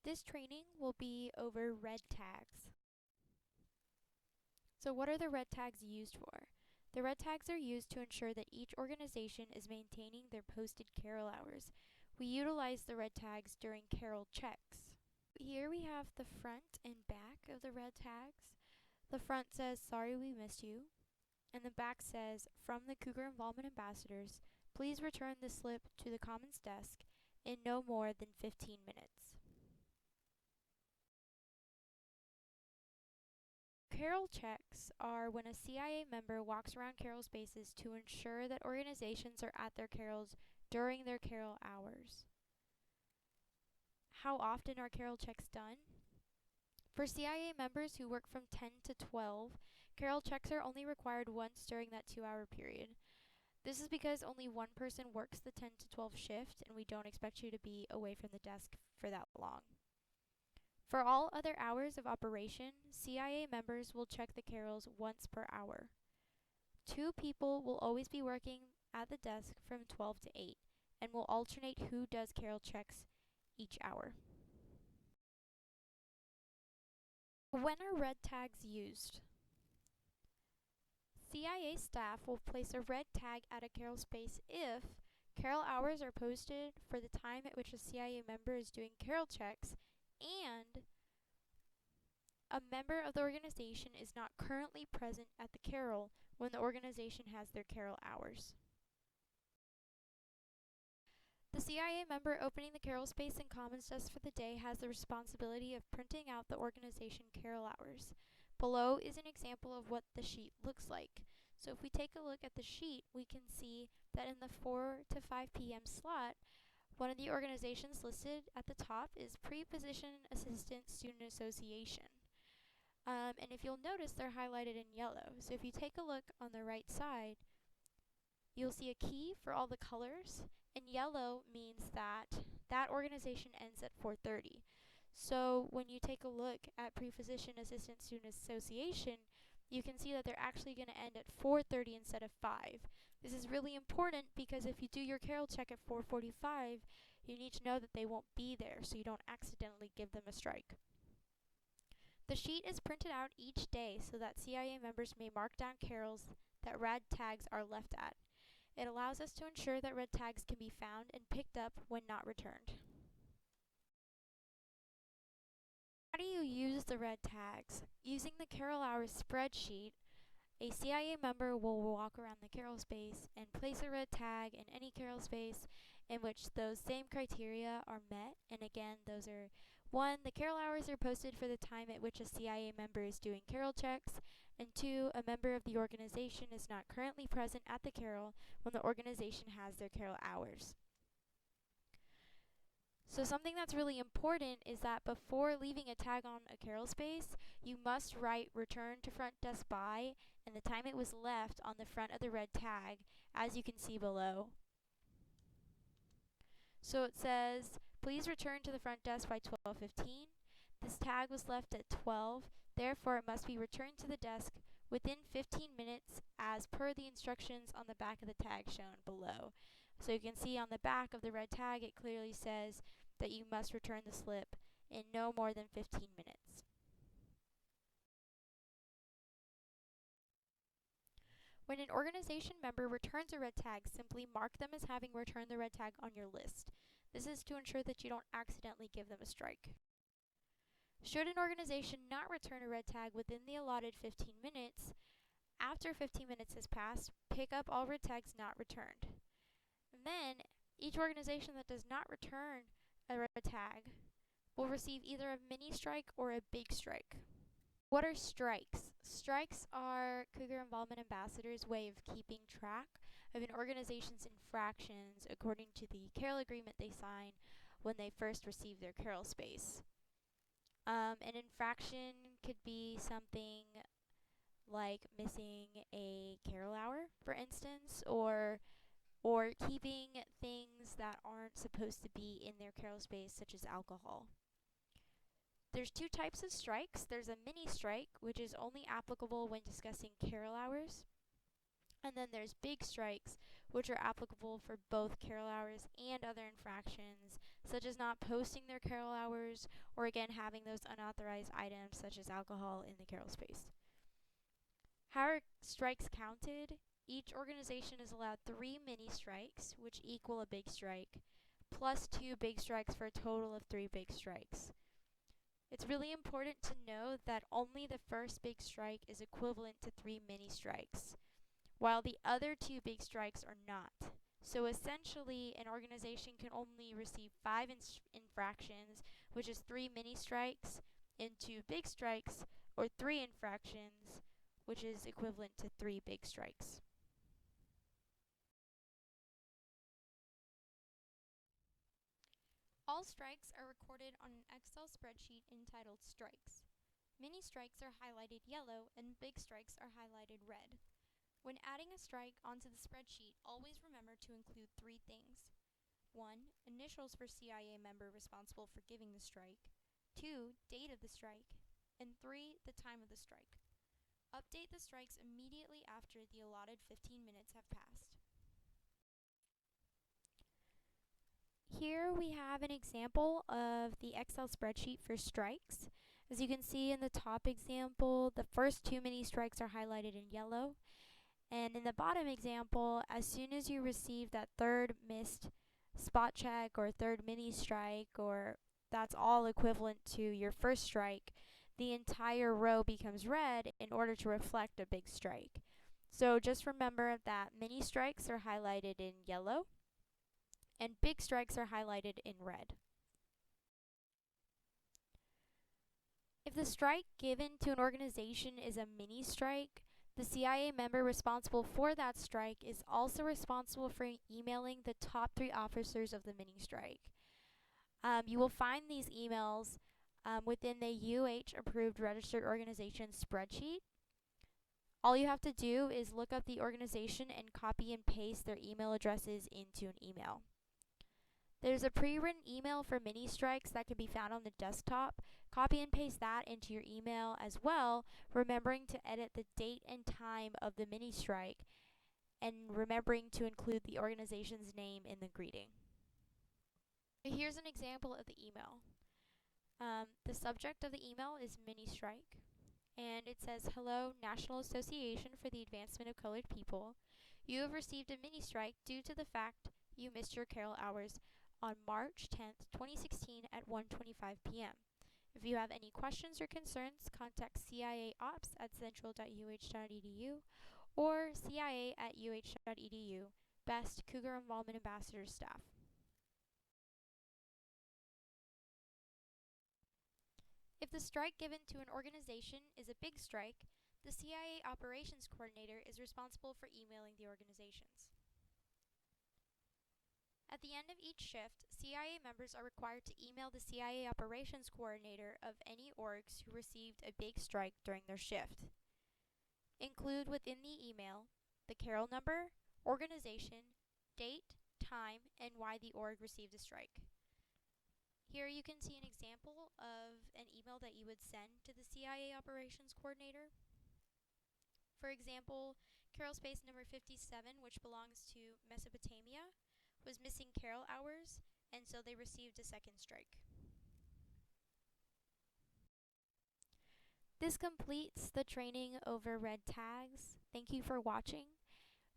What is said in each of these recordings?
This training will be over red tags. So what are the red tags used for? The red tags are used to ensure that each organization is maintaining their posted carol hours. We utilize the red tags during carol checks. Here we have the front and back of the red tags. The front says, "Sorry we missed you," and the back says, "From the Cougar Involvement Ambassadors, please return the slip to the Commons desk in no more than 15 minutes. Carol checks are when a CIA member walks around carol spaces to ensure that organizations are at their carols during their carol hours. How often are carol checks done? For CIA members who work from 10 to 12, carol checks are only required once during that 2-hour period. This is because only one person works the 10 to 12 shift, and we don't expect you to be away from the desk for that long. For all other hours of operation, CIA members will check the carols once per hour. 2 people will always be working at the desk from 12 to 8 and will alternate who does carol checks each hour. When are red tags used? CIA staff will place a red tag at a carol space if carol hours are posted for the time at which a CIA member is doing carol checks and a member of the organization is not currently present at the carol when the organization has their carol hours. The CIA member opening the carol space and commons desk for the day has the responsibility of printing out the organization carol hours. Below is an example of what the sheet looks like. So if we take a look at the sheet, we can see that in the 4 to 5 p.m. slot, one of the organizations listed at the top is Pre-Position Assistant Student Association. And if you'll notice, they're highlighted in yellow. So if you take a look on the right side, you'll see a key for all the colors, and yellow means that that organization ends at 4:30. So when you take a look at Pre-Physician Assistant Student Association, you can see that they're actually going to end at 4:30 instead of 5. This is really important because if you do your carol check at 4:45, you need to know that they won't be there so you don't accidentally give them a strike. The sheet is printed out each day so that CIA members may mark down carols that red tags are left at. It allows us to ensure that red tags can be found and picked up when not returned. How do you use the red tags? Using the carol hours spreadsheet, a CIA member will walk around the carol space and place a red tag in any carol space in which those same criteria are met. And again, those are 1. The carol hours are posted for the time at which a CIA member is doing carol checks, and 2. A member of the organization is not currently present at the carol when the organization has their carol hours. So something that's really important is that before leaving a tag on a carol space, you must write "return to front desk by" and the time it was left on the front of the red tag, as you can see below. So it says, "Please return to the front desk by 12:15. This tag was left at 12, therefore it must be returned to the desk within 15 minutes as per the instructions on the back of the tag shown below." So you can see on the back of the red tag it clearly says that you must return the slip in no more than 15 minutes. When an organization member returns a red tag, simply mark them as having returned the red tag on your list. This is to ensure that you don't accidentally give them a strike. Should an organization not return a red tag within the allotted 15 minutes, after 15 minutes has passed, pick up all red tags not returned. And then, each organization that does not return a red tag will receive either a mini strike or a big strike. What are strikes? Strikes are Cougar Involvement Ambassadors' way of keeping track of an organization's infractions according to the carol agreement they sign when they first receive their carol space. An infraction could be something like missing a carol hour, for instance, or keeping things that aren't supposed to be in their carol space, such as alcohol. There's 2 types of strikes. There's a mini strike, which is only applicable when discussing carol hours. And then there's big strikes, which are applicable for both carol hours and other infractions, such as not posting their carol hours or again having those unauthorized items such as alcohol in the carol space. How are strikes counted? Each organization is allowed 3 mini strikes, which equal a big strike, plus 2 big strikes for a total of 3 big strikes. It's really important to know that only the first big strike is equivalent to 3 mini strikes, while the other 2 big strikes are not. So essentially, an organization can only receive 5 infractions, which is 3 mini strikes, and 2 big strikes, or 3 infractions, which is equivalent to 3 big strikes. All strikes are recorded on an Excel spreadsheet entitled Strikes. Mini strikes are highlighted yellow and big strikes are highlighted red. When adding a strike onto the spreadsheet, always remember to include 3 things. 1. Initials for CIA member responsible for giving the strike. 2. Date of the strike. And 3. The time of the strike. Update the strikes immediately after the allotted 15 minutes have passed. Here we have an example of the Excel spreadsheet for strikes. As you can see in the top example, the first 2 mini strikes are highlighted in yellow. And in the bottom example, as soon as you receive that third missed spot check or third mini strike, or that's all equivalent to your first strike, the entire row becomes red in order to reflect a big strike. So just remember that mini strikes are highlighted in yellow and big strikes are highlighted in red. If the strike given to an organization is a mini strike, the CIA member responsible for that strike is also responsible for emailing the top 3 officers of the mini strike. You will find these emails within the UH approved registered organization spreadsheet. All you have to do is look up the organization and copy and paste their email addresses into an email. There's a pre-written email for mini strikes that can be found on the desktop. Copy and paste that into your email as well, remembering to edit the date and time of the mini strike and remembering to include the organization's name in the greeting. Here's an example of the email. The subject of the email is mini strike, and it says, "Hello, National Association for the Advancement of Colored People. You have received a mini strike due to the fact you missed your carol hours on March 10th, 2016 at 1:25 p.m. If you have any questions or concerns, contact ciaops@central.uh.edu or cia@uh.edu. Best, Cougar Involvement Ambassador Staff." If the strike given to an organization is a big strike, the CIA Operations Coordinator is responsible for emailing the organizations. At the end of each shift, CIA members are required to email the CIA Operations Coordinator of any orgs who received a big strike during their shift. Include within the email the carol number, organization, date, time, and why the org received a strike. Here you can see an example of an email that you would send to the CIA Operations Coordinator. For example, carol space number 57, which belongs to Mesopotamia, was missing carol hours, and so they received a second strike. This completes the training over red tags. Thank you for watching.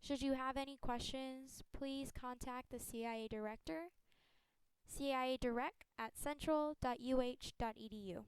Should you have any questions, please contact the CIA Director, CIA Direct at central.uh.edu.